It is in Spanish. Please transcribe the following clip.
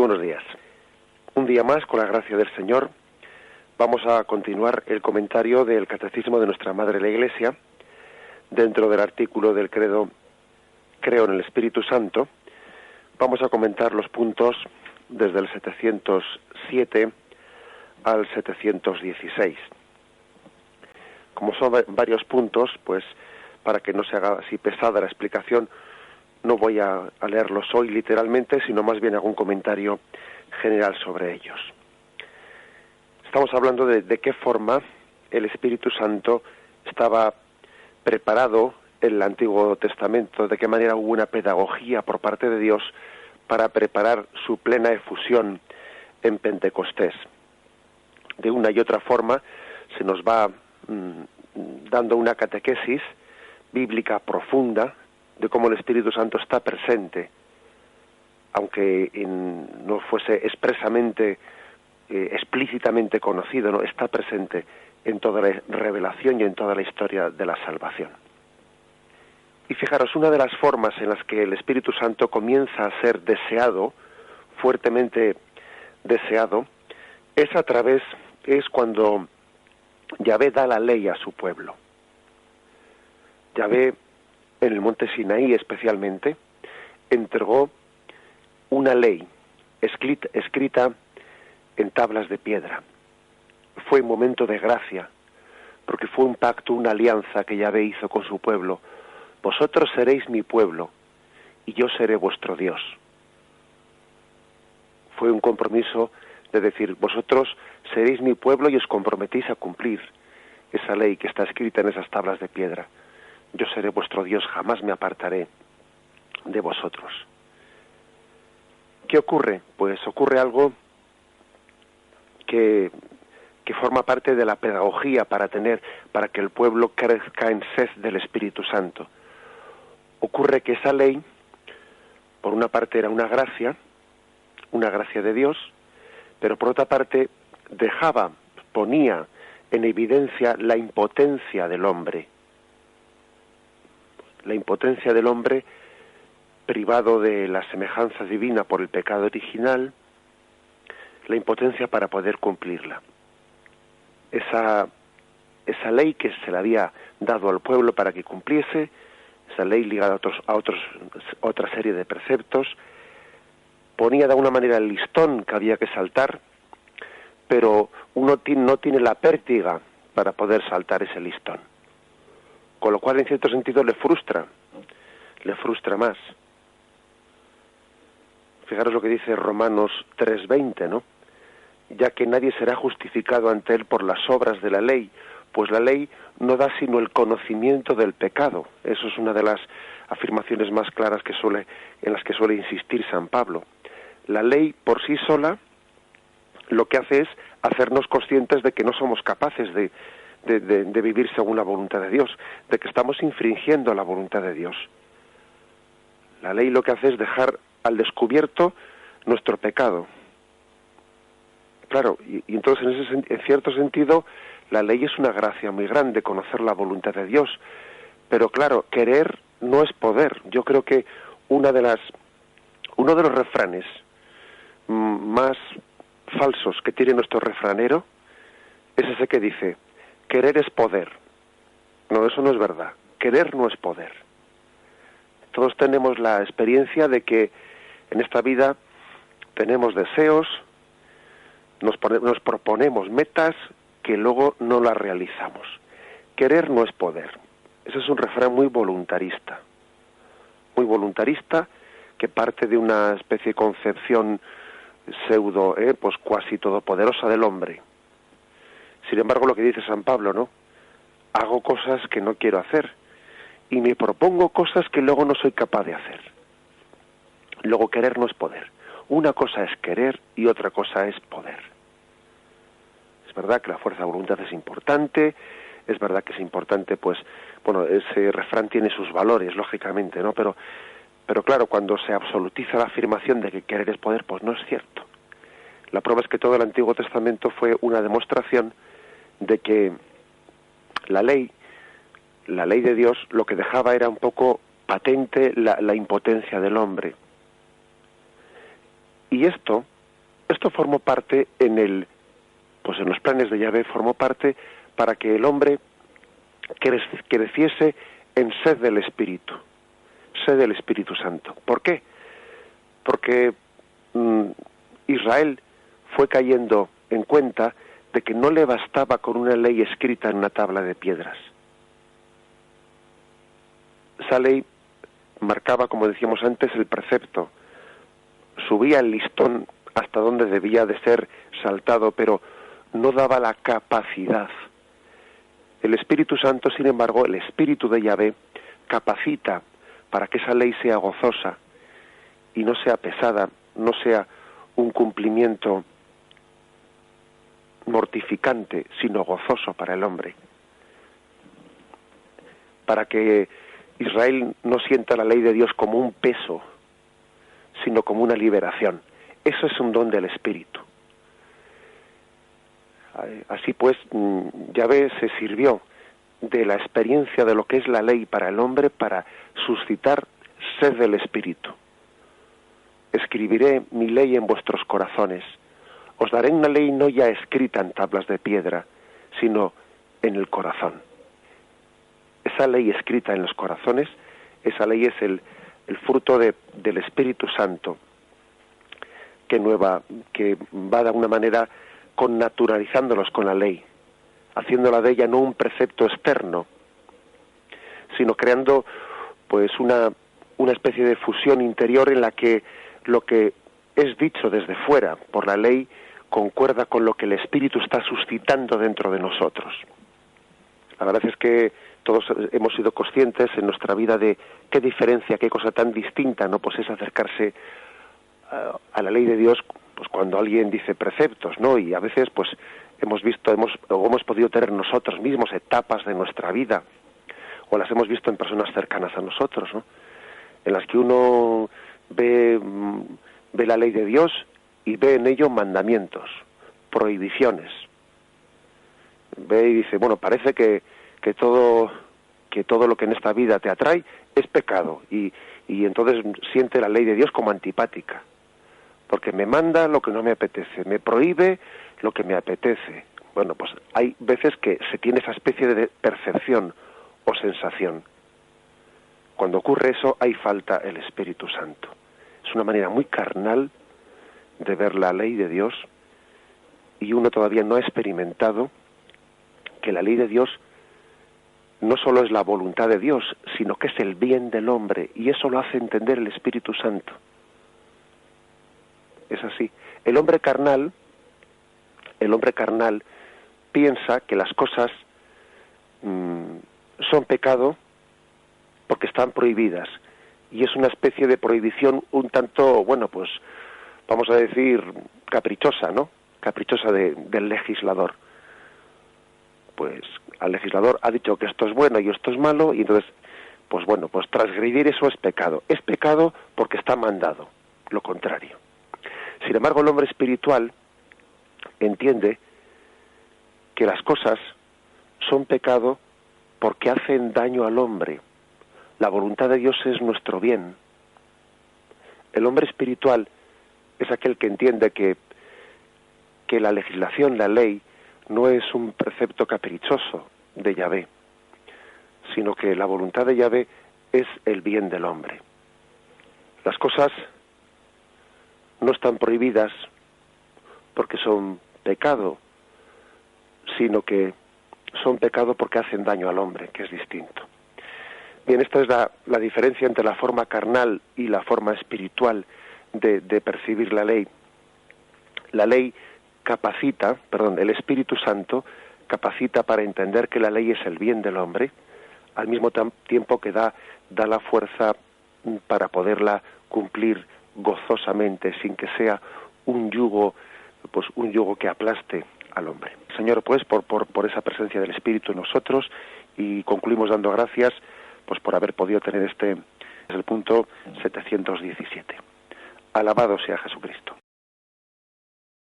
Buenos días. Un día más, con la gracia del Señor, vamos a continuar el comentario del Catecismo de nuestra Madre la Iglesia, dentro del artículo del credo Creo en el Espíritu Santo. Vamos a comentar los puntos desde el 707 al 716. Como son varios puntos, pues para que no se haga así pesada la explicación, no voy a leerlos hoy literalmente, sino más bien hago un comentario general sobre ellos. Estamos hablando de qué forma el Espíritu Santo estaba preparado en el Antiguo Testamento, de qué manera hubo una pedagogía por parte de Dios para preparar su plena efusión en Pentecostés. De una y otra forma se nos va dando una catequesis bíblica profunda de cómo el Espíritu Santo está presente, aunque no fuese expresamente, explícitamente conocido, ¿no? Está presente en toda la revelación y en toda la historia de la salvación. Y fijaros, una de las formas en las que el Espíritu Santo comienza a ser deseado, fuertemente deseado, es cuando Yahvé da la ley a su pueblo. Yahvé, en el monte Sinaí especialmente, entregó una ley escrita en tablas de piedra. Fue un momento de gracia, porque fue un pacto, una alianza que Yahvé hizo con su pueblo. Vosotros seréis mi pueblo, y yo seré vuestro Dios. Fue un compromiso de decir, vosotros seréis mi pueblo y os comprometís a cumplir esa ley que está escrita en esas tablas de piedra. Yo seré vuestro Dios, jamás me apartaré de vosotros. ¿Qué ocurre? Pues ocurre algo que forma parte de la pedagogía para que el pueblo crezca en sed del Espíritu Santo. Ocurre que esa ley, por una parte era una gracia de Dios, pero por otra parte ponía en evidencia la impotencia del hombre. La impotencia del hombre privado de la semejanza divina por el pecado original, la impotencia para poder cumplirla. Esa ley que se le había dado al pueblo para que cumpliese, esa ley ligada a otra serie de preceptos, ponía de alguna manera el listón que había que saltar, pero uno no tiene la pértiga para poder saltar ese listón. Con lo cual, en cierto sentido, le frustra más. Fijaros lo que dice Romanos 3:20, ¿no? Ya que nadie será justificado ante él por las obras de la ley, pues la ley no da sino el conocimiento del pecado. Eso es una de las afirmaciones más claras en las que suele insistir San Pablo. La ley por sí sola lo que hace es hacernos conscientes de que no somos capaces de vivir según la voluntad de Dios, de que estamos infringiendo la voluntad de Dios. La ley lo que hace es dejar al descubierto nuestro pecado. Claro, y entonces en cierto sentido la ley es una gracia muy grande, conocer la voluntad de Dios, pero claro, querer no es poder. Yo creo que uno de los refranes más falsos que tiene nuestro refranero es ese que dice, querer es poder. No, eso no es verdad. Querer no es poder. Todos tenemos la experiencia de que en esta vida tenemos deseos, nos proponemos metas que luego no las realizamos. Querer no es poder. Ese es un refrán muy voluntarista, que parte de una especie de concepción pseudo, pues cuasi todopoderosa del hombre. Sin embargo, lo que dice San Pablo, ¿no? Hago cosas que no quiero hacer y me propongo cosas que luego no soy capaz de hacer. Luego, querer no es poder. Una cosa es querer y otra cosa es poder. Es verdad que la fuerza de voluntad es importante, es verdad que es importante, pues, bueno, ese refrán tiene sus valores, lógicamente, ¿no? Pero claro, cuando se absolutiza la afirmación de que querer es poder, pues no es cierto. La prueba es que todo el Antiguo Testamento fue una demostración de que la ley de Dios lo que dejaba era un poco patente la impotencia del hombre. Y esto Esto formó parte en los planes de Yahvé, formó parte para que el hombre creciese en sed del Espíritu Santo. ¿Por qué? Porque Israel fue cayendo en cuenta de que no le bastaba con una ley escrita en una tabla de piedras. Esa ley marcaba, como decíamos antes, el precepto, subía el listón hasta donde debía de ser saltado, pero no daba la capacidad. El Espíritu Santo, sin embargo, el Espíritu de Yahvé, capacita para que esa ley sea gozosa y no sea pesada, no sea un cumplimiento mortificante, sino gozoso para el hombre. Para que Israel no sienta la ley de Dios como un peso, sino como una liberación. Eso es un don del Espíritu. Así pues, Yahvé se sirvió de la experiencia de lo que es la ley para el hombre para suscitar sed del Espíritu. Escribiré mi ley en vuestros corazones. Os daré una ley no ya escrita en tablas de piedra, sino en el corazón. Esa ley escrita en los corazones, esa ley es el fruto del Espíritu Santo, que va de alguna manera connaturalizándolos con la ley, haciéndola de ella no un precepto externo, sino creando pues una especie de fusión interior en la que lo que es dicho desde fuera por la ley concuerda con lo que el Espíritu está suscitando dentro de nosotros. La verdad es que todos hemos sido conscientes en nuestra vida de qué diferencia, qué cosa tan distinta, ¿no? Pues es acercarse a la ley de Dios, pues cuando alguien dice preceptos, ¿no? Y a veces pues hemos podido tener nosotros mismos etapas de nuestra vida, o las hemos visto en personas cercanas a nosotros, ¿no? En las que uno ve la ley de Dios y ve en ello mandamientos, prohibiciones. Ve y dice, bueno, parece que todo lo que en esta vida te atrae es pecado, y entonces siente la ley de Dios como antipática, porque me manda lo que no me apetece, me prohíbe lo que me apetece. Bueno, pues hay veces que se tiene esa especie de percepción o sensación. Cuando ocurre eso, hay falta el Espíritu Santo. Es una manera muy carnal de ver la ley de Dios, y uno todavía no ha experimentado que la ley de Dios no solo es la voluntad de Dios, sino que es el bien del hombre, y eso lo hace entender el Espíritu Santo. Es así. El hombre carnal piensa que las cosas son pecado porque están prohibidas, y es una especie de prohibición un tanto, bueno, pues vamos a decir caprichosa, ¿no? Caprichosa del legislador. Pues al legislador ha dicho que esto es bueno y esto es malo, y entonces, pues bueno, pues transgredir eso es pecado. Es pecado porque está mandado, lo contrario. Sin embargo, el hombre espiritual entiende que las cosas son pecado porque hacen daño al hombre. La voluntad de Dios es nuestro bien. El hombre espiritual es aquel que entiende que la legislación, la ley, no es un precepto caprichoso de Yahvé, sino que la voluntad de Yahvé es el bien del hombre. Las cosas no están prohibidas porque son pecado, sino que son pecado porque hacen daño al hombre, que es distinto. Bien, esta es la diferencia entre la forma carnal y la forma espiritual de percibir la ley. La ley el Espíritu Santo capacita para entender que la ley es el bien del hombre, al mismo tiempo que da la fuerza para poderla cumplir gozosamente, sin que sea un yugo que aplaste al hombre. Señor, pues por esa presencia del Espíritu en nosotros, y concluimos dando gracias pues por haber podido tener es el punto 717. Alabado sea Jesucristo.